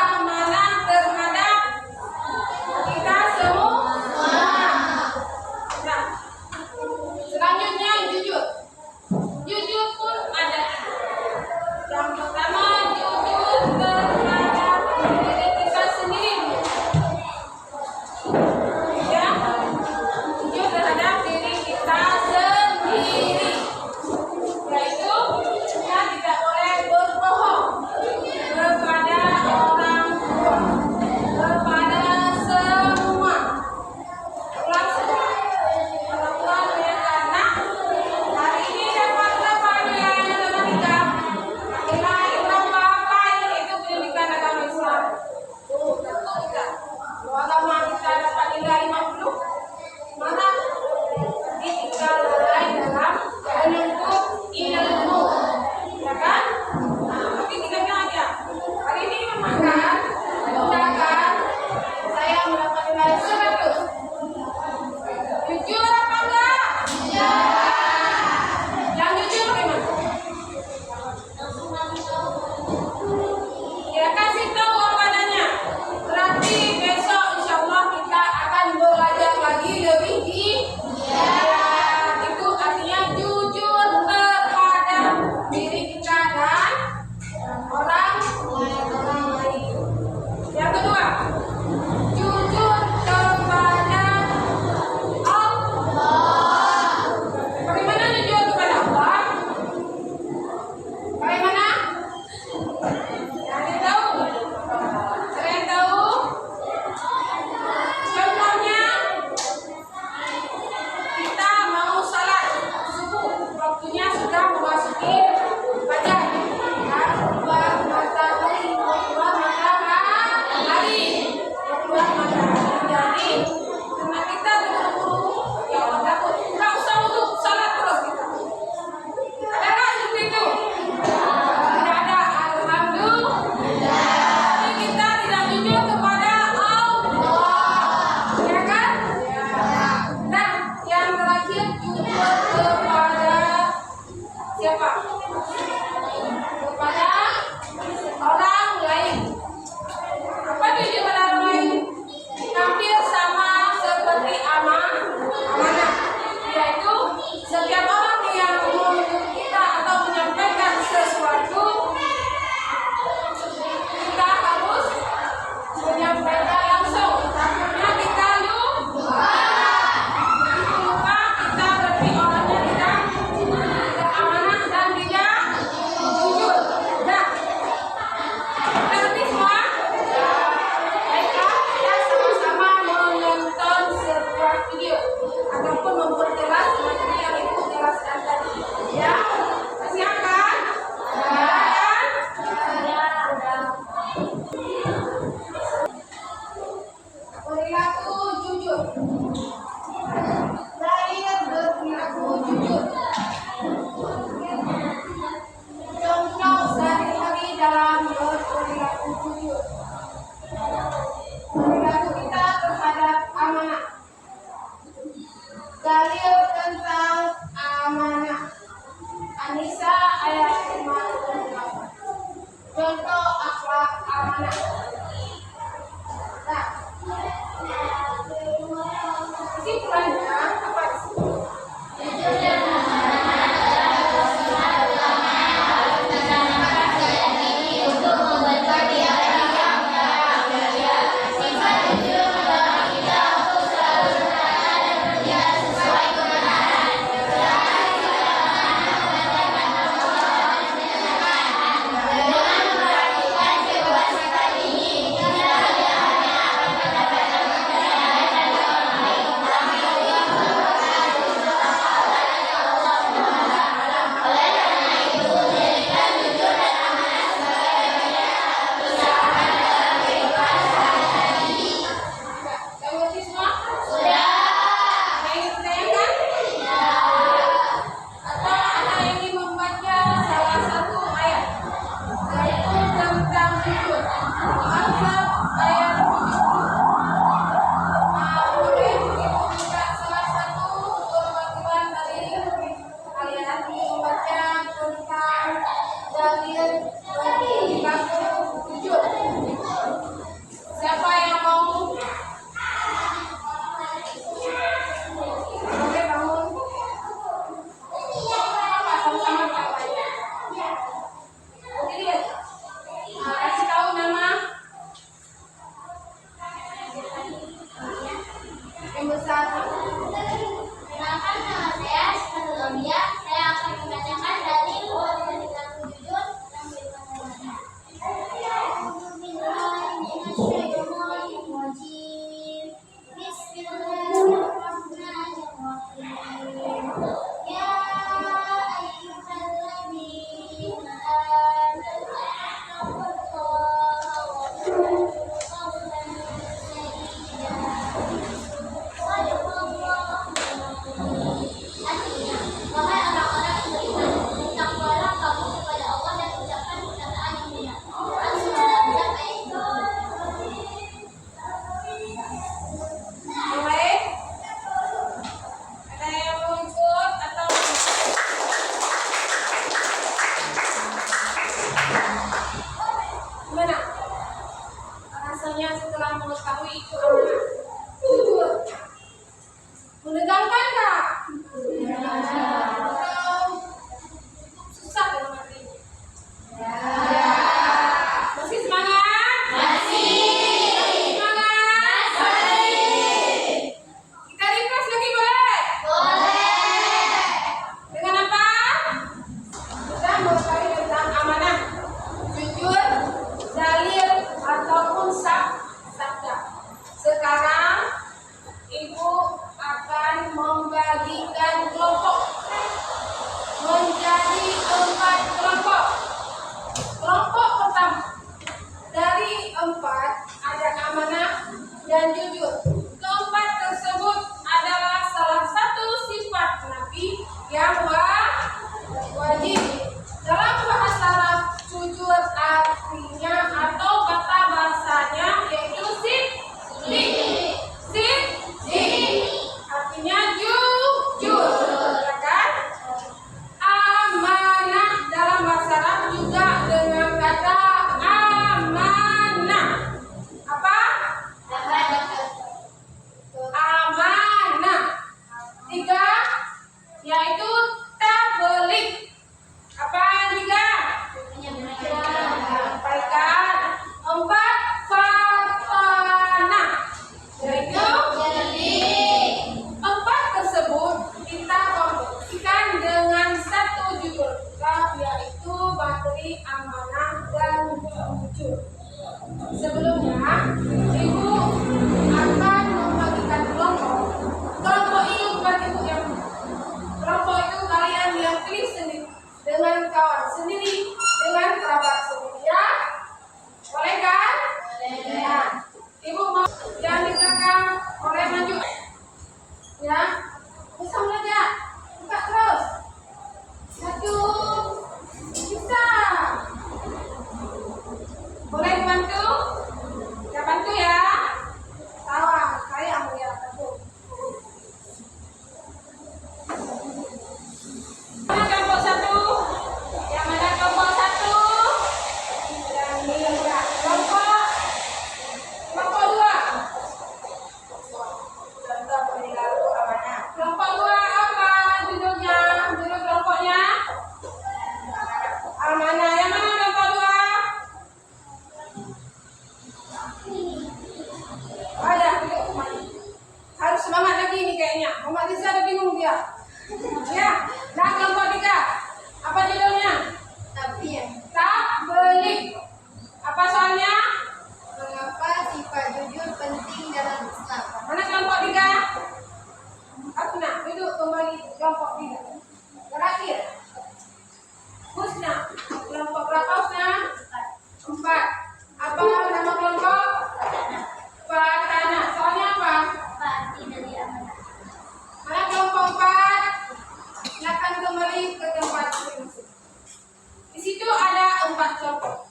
amanah terhadap kita semua. Perkenalkan nama saya Sifatulia. Saya akan membacakan dalil bahwa kita jujur dan berkata-kata. Bismillahirrahmanirrahim. Ya ayyuhalladzina amanu artinya, wahai orang-orang yang beriman, bertakwalah kamu kepada Allah dan ucapkan perkataan yang benar. Quran surah Al-Ahzab ayat 2. Mulai. Ada yang mau ikut atau gimana? Rasanya setelah mengetahui itu amanah jujur, menegangkan nggak? Atau susah dalam artinya? Masih semangat? Semangat? Kita refresh lagi boleh? Dengan apa? Kita mengetahui tentang amanah, jujur, dalil ataupun sabda. Sekarang Ibu akan membagikan kelompok menjadi 4 kelompok. Kelompok pertama dari 4 ada amanah dan jujur. Keempat tersebut adalah salah satu sifat Nabi yang wajib. Dalam bahasa Arab, jujur artinya atau kata bahasanya yaitu siddiq. Artinya jujur, ya kan? Amanah dalam bahasa Arab juga dengan kata amanah. Apa? Amanah. 3 yaitu tabligh. Apa yang 3? Sampaikan. 4 fatanah, yaitu 4 tersebut kita komposisikan dengan satu judul, yaitu materi amanah dan jujur. Sebelumnya, Ibu akan membagikan kelompok. Kelompok itu bukan Ibu yang kelompok itu kalian yang pilih sendiri dengan kawan sendiri, dengan kerabat sendiri, ya. Boleh kan? Ya. Ibu mau yang di belakang boleh maju. Ya, bisa belajar. Buka terus. 1, bisa. Boleh dibantu? Ya bantu ya. Tawang, saya mau ya bantu. Mana kelompok 1? Yang mana kelompok 1? Yang ini enggak. Kelompok 2. Kelompok 2 apa judulnya? Judul kelompoknya amanah. Yang mana kelompok 2? Ada. Harus semangat lagi nih kayaknya. Muhammad Riza ada bingung dia. Ya. Nah, kelompok 3 apa judulnya? Tabligh. Apa soalnya? Mengapa sifat jujur penting dalam Islam? Mana kelompok 3? Husna, duduk kembali kelompok 3. Terakhir. Husna, kelompok berapa Husna? 4. Apa nama kelompok? Fatanah. Soalnya apa? Arti dari amanah. Mana kelompok 4? Silakan kembali ke tempat masing-masing. Di situ ada 4 kelompok.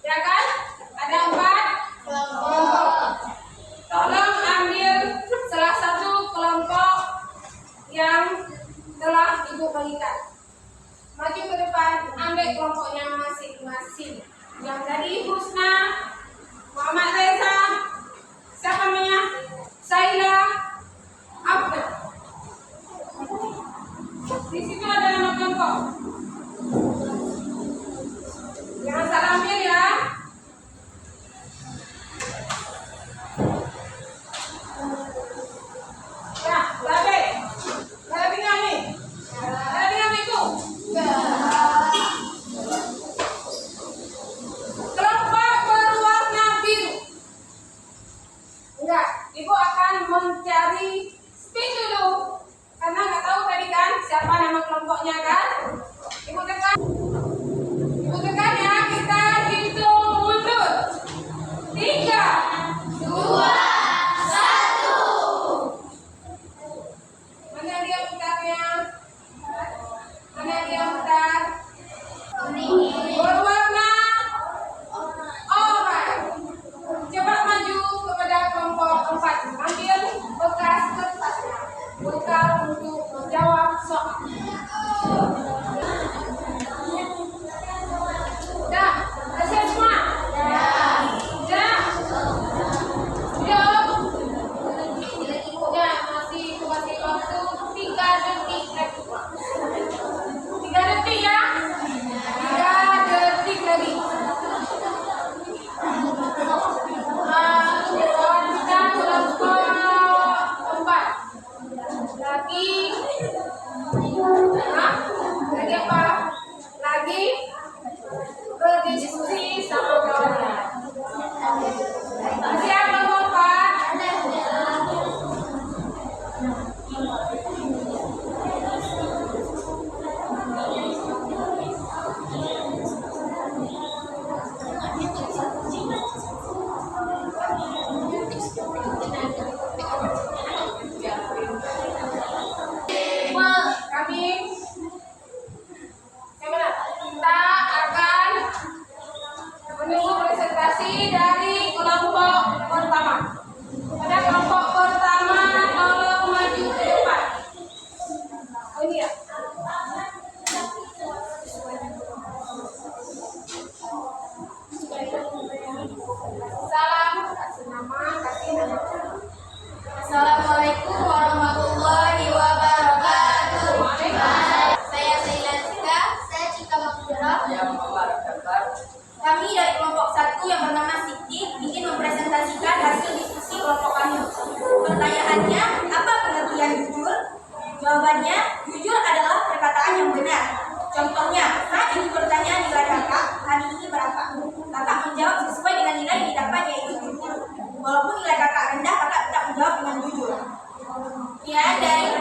Ya kan? Ada 4 kelompok. Tolong ambil salah satu kelompok yang telah Ibu bagikan. Maju ke depan, ambil kelompoknya masing-masing. Yang dari Husna, Muhammad Reza, siapa namanya? Saila, Abda. Di situ ada nama kelompok. Jangan salah Ibu akan mencari spin dulu. Karena nggak tahu tadi kan siapa nama kelompoknya kan? Ibu tekan. Ibu tekan ya, kita hitung mundur. 3, 2, 1. Mana dia putarnya? Mana dia putar? Berwarna oranye. Coba maju kepada kelompok 4. Ambil bekas kertasnya. Bekal untuk menjawab soal. Dah, selesai semua? Dah. Jawab. Dah, masih waktu 3 detik lagi. 3 detik ya. 3 detik lagi. Kita kelompok 4. Lagi. Hah? Lagi apa? Lagi berdiskusi sama kawannya. Siapa kelompok 4? Kami kita akan menunggu presentasi dari kelompok pertama. Pada kelompok pertama tolong maju ke depan. Oh ini ya. Salam, kasih nama, kasih nama. Assalamualaikum warahmatullahi wabarakatuh. Saya Sailatika. Saya Cika Makmura. Kami dari kelompok 1 yang bernama Siti ingin mempresentasikan hasil diskusi kelompok kami. Pertanyaannya, apa pengertian jujur? Jawabannya, jujur adalah perkataan yang benar. Contohnya, saat ibu bertanya nilai kakak, hari ini berapa? Kakak menjawab sesuai dengan nilai yang didapat, yaitu jujur. Walaupun nilai kakak rendah, kakak tetap menjawab dengan jujur. Ya, dari